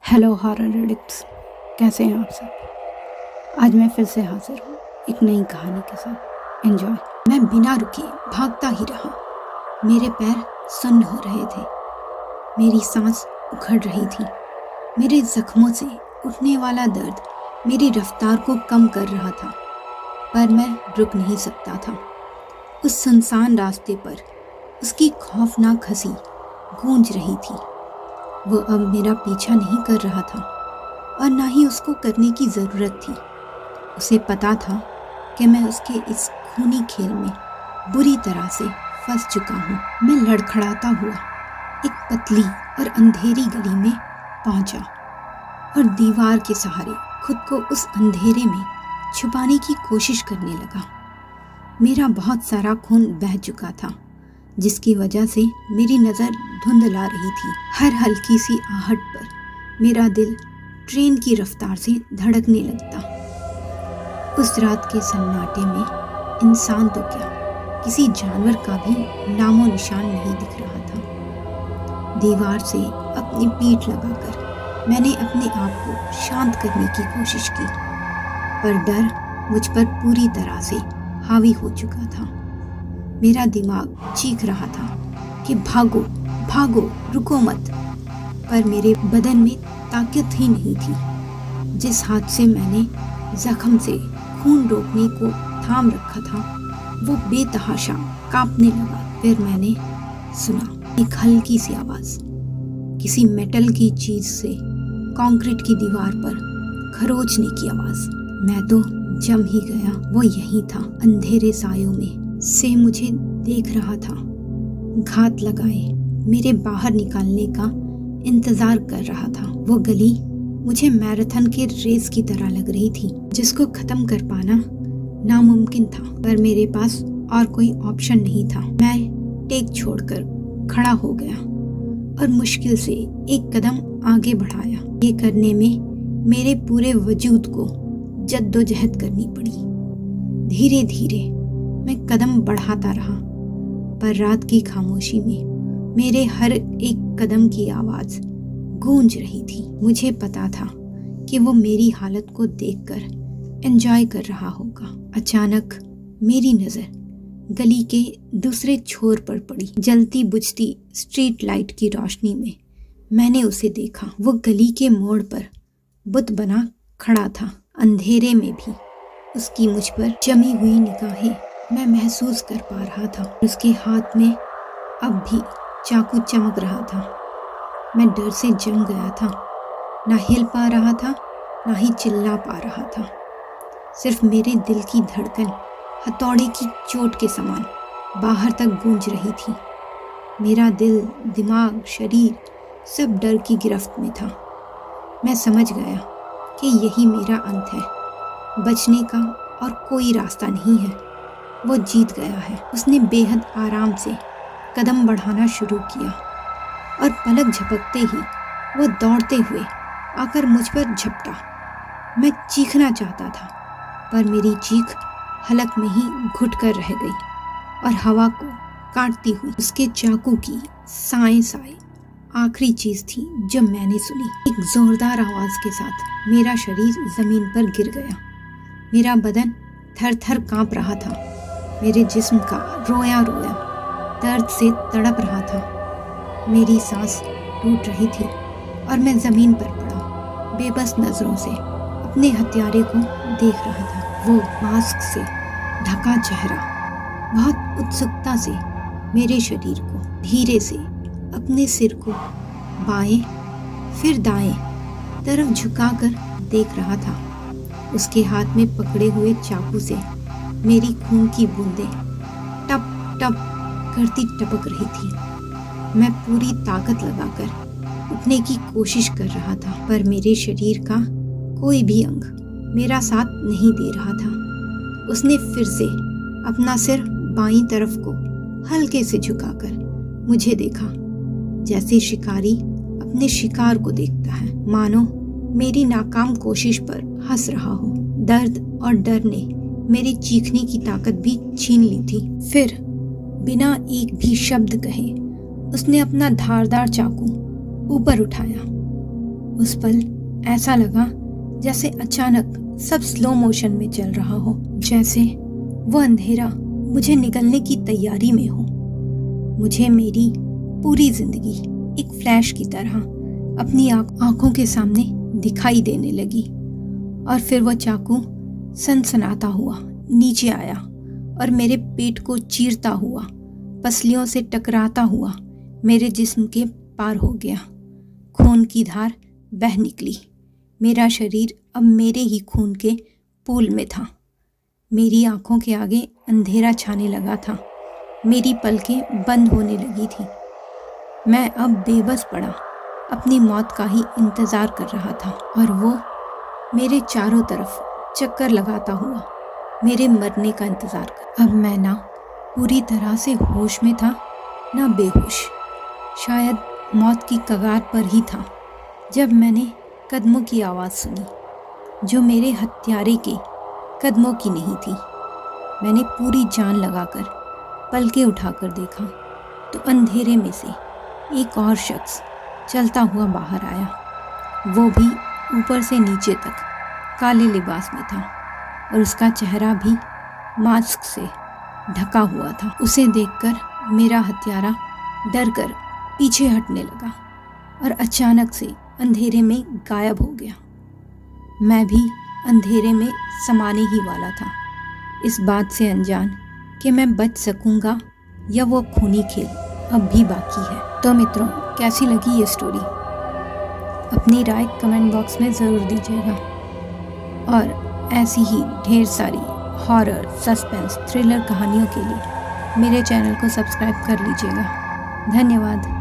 Hello horror addicts, कैसे हैं आप सब। आज मैं फिर से हाजिर हूँ एक नई कहानी के साथ। एंजॉय। मैं बिना रुके भागता ही रहा। मेरे पैर सुन्न हो रहे थे, मेरी सांस उखड़ रही थी। मेरे जख्मों से उठने वाला दर्द मेरी रफ्तार को कम कर रहा था, पर मैं रुक नहीं सकता था। उस सुनसान रास्ते पर उसकी खौफनाक हंसी गूंज रही थी। वो अब मेरा पीछा नहीं कर रहा था और ना ही उसको करने की ज़रूरत थी। उसे पता था कि मैं उसके इस खूनी खेल में बुरी तरह से फंस चुका हूँ। मैं लड़खड़ाता हुआ एक पतली और अंधेरी गली में पहुँचा और दीवार के सहारे खुद को उस अंधेरे में छुपाने की कोशिश करने लगा। मेरा बहुत सारा खून बह चुका था, जिसकी वजह से मेरी नज़र धुंधला रही थी। हर हल्की सी आहट पर मेरा दिल ट्रेन की रफ्तार से धड़कने लगता। उस रात के सन्नाटे में इंसान तो क्या, किसी जानवर का भी नामो निशान नहीं दिख रहा था। दीवार से अपनी पीठ लगाकर मैंने अपने आप को शांत करने की कोशिश की, पर डर मुझ पर पूरी तरह से हावी हो चुका था। मेरा दिमाग चीख रहा था कि भागो भागो, रुको मत, पर मेरे बदन में ताकत ही नहीं थी। जिस हाथ से मैंने जख्म से खून रोकने को थाम रखा था, वो बेतहाशा कांपने लगा। फिर मैंने सुना एक हल्की सी आवाज़, किसी मेटल की चीज़ से कंक्रीट की दीवार पर खरोचने की आवाज़। मैं तो जम ही गया। वो यहीं था, अंधेरे सायों में से मुझे देख रहा था, घात लगाए मेरे बाहर निकालने का इंतजार कर रहा था। वो गली मुझे मैराथन के रेस की तरह लग रही थी, जिसको खत्म कर पाना नामुमकिन था, पर मेरे पास और कोई ऑप्शन नहीं था। मैं टेक छोड़कर खड़ा हो गया और मुश्किल से एक कदम आगे बढ़ाया। ये करने में मेरे पूरे वजूद को जद्दोजहद करनी पड़ी। धीरे धीरे मैं कदम बढ़ाता रहा, पर रात की खामोशी में मेरे हर एक कदम की आवाज़ गूंज रही थी। मुझे पता था कि वो मेरी हालत को देखकर एंजॉय कर रहा होगा। अचानक मेरी नज़र गली के दूसरे छोर पर पड़ी। जलती बुझती स्ट्रीट लाइट की रोशनी में मैंने उसे देखा। वो गली के मोड़ पर बुत बना खड़ा था। अंधेरे में भी उसकी मुझ पर जमी हुई निगाहें मैं महसूस कर पा रहा था। उसके हाथ में अब भी चाकू चमक रहा था। मैं डर से जम गया था, ना हिल पा रहा था, ना ही चिल्ला पा रहा था। सिर्फ मेरे दिल की धड़कन हथौड़े की चोट के समान बाहर तक गूंज रही थी। मेरा दिल, दिमाग, शरीर सब डर की गिरफ्त में था। मैं समझ गया कि यही मेरा अंत है। बचने का और कोई रास्ता नहीं है। वो जीत गया है। उसने बेहद आराम से कदम बढ़ाना शुरू किया और पलक झपकते ही वो दौड़ते हुए आकर मुझ पर झपटा। मैं चीखना चाहता था, पर मेरी चीख हलक में ही घुट कर रह गई और हवा को काटती हुई उसके चाकू की साए साए आखिरी चीज़ थी जो मैंने सुनी। एक जोरदार आवाज़ के साथ मेरा शरीर ज़मीन पर गिर गया। मेरा बदन थर थर काँप रहा था। मेरे जिस्म का रोया रोया दर्द से तड़प रहा था। मेरी सांस टूट रही थी और मैं ज़मीन पर पड़ा बेबस नज़रों से अपने हत्यारे को देख रहा था। वो मास्क से ढका चेहरा बहुत उत्सुकता से मेरे शरीर को धीरे से अपने सिर को बाएं फिर दाएं तरफ झुकाकर देख रहा था। उसके हाथ में पकड़े हुए चाकू से मेरी खून की बूंदें टप टप करती टपक रही थी। मैं पूरी ताकत लगाकर उठने की कोशिश कर रहा था, पर मेरे शरीर का कोई भी अंग मेरा साथ नहीं दे रहा था। उसने फिर से अपना सिर बाईं तरफ को हल्के से झुकाकर मुझे देखा, जैसे शिकारी अपने शिकार को देखता है, मानो मेरी नाकाम कोशिश पर हंस रहा हो। दर्द और डर ने मेरी चीखने की ताकत भी छीन ली थी। फिर बिना एक भी शब्द कहे उसने अपना धारदार चाकू ऊपर उठाया उस पल ऐसा लगा जैसे अचानक सब स्लो मोशन में चल रहा हो, जैसे वो अंधेरा मुझे निगलने की तैयारी में हो। मुझे मेरी पूरी जिंदगी एक फ्लैश की तरह अपनी आंखों के सामने दिखाई देने लगी। और फिर वो चाकू सनसनाता हुआ नीचे आया और मेरे पेट को चीरता हुआ, पसलियों से टकराता हुआ मेरे जिस्म के पार हो गया। खून की धार बह निकली। मेरा शरीर अब मेरे ही खून के पूल में था। मेरी आंखों के आगे अंधेरा छाने लगा था। मेरी पलकें बंद होने लगी थी। मैं अब बेबस पड़ा अपनी मौत का ही इंतज़ार कर रहा था, और वो मेरे चारों तरफ चक्कर लगाता हुआ मेरे मरने का इंतज़ार कर। अब मैं ना पूरी तरह से होश में था, ना बेहोश। शायद मौत की कगार पर ही था जब मैंने कदमों की आवाज़ सुनी, जो मेरे हत्यारे के कदमों की नहीं थी। मैंने पूरी जान लगाकर पलकें उठाकर देखा तो अंधेरे में से एक और शख्स चलता हुआ बाहर आया। वो भी ऊपर से नीचे तक काले लिबास में था और उसका चेहरा भी मास्क से ढका हुआ था। उसे देखकर मेरा हत्यारा डर कर पीछे हटने लगा और अचानक से अंधेरे में गायब हो गया। मैं भी अंधेरे में समाने ही वाला था, इस बात से अनजान कि मैं बच सकूंगा या वो खूनी खेल अब भी बाकी है। तो मित्रों, कैसी लगी ये स्टोरी? अपनी राय कमेंट बॉक्स में ज़रूर दीजिएगा, और ऐसी ही ढेर सारी हॉरर, सस्पेंस, थ्रिलर कहानियों के लिए मेरे चैनल को सब्सक्राइब कर लीजिएगा। धन्यवाद।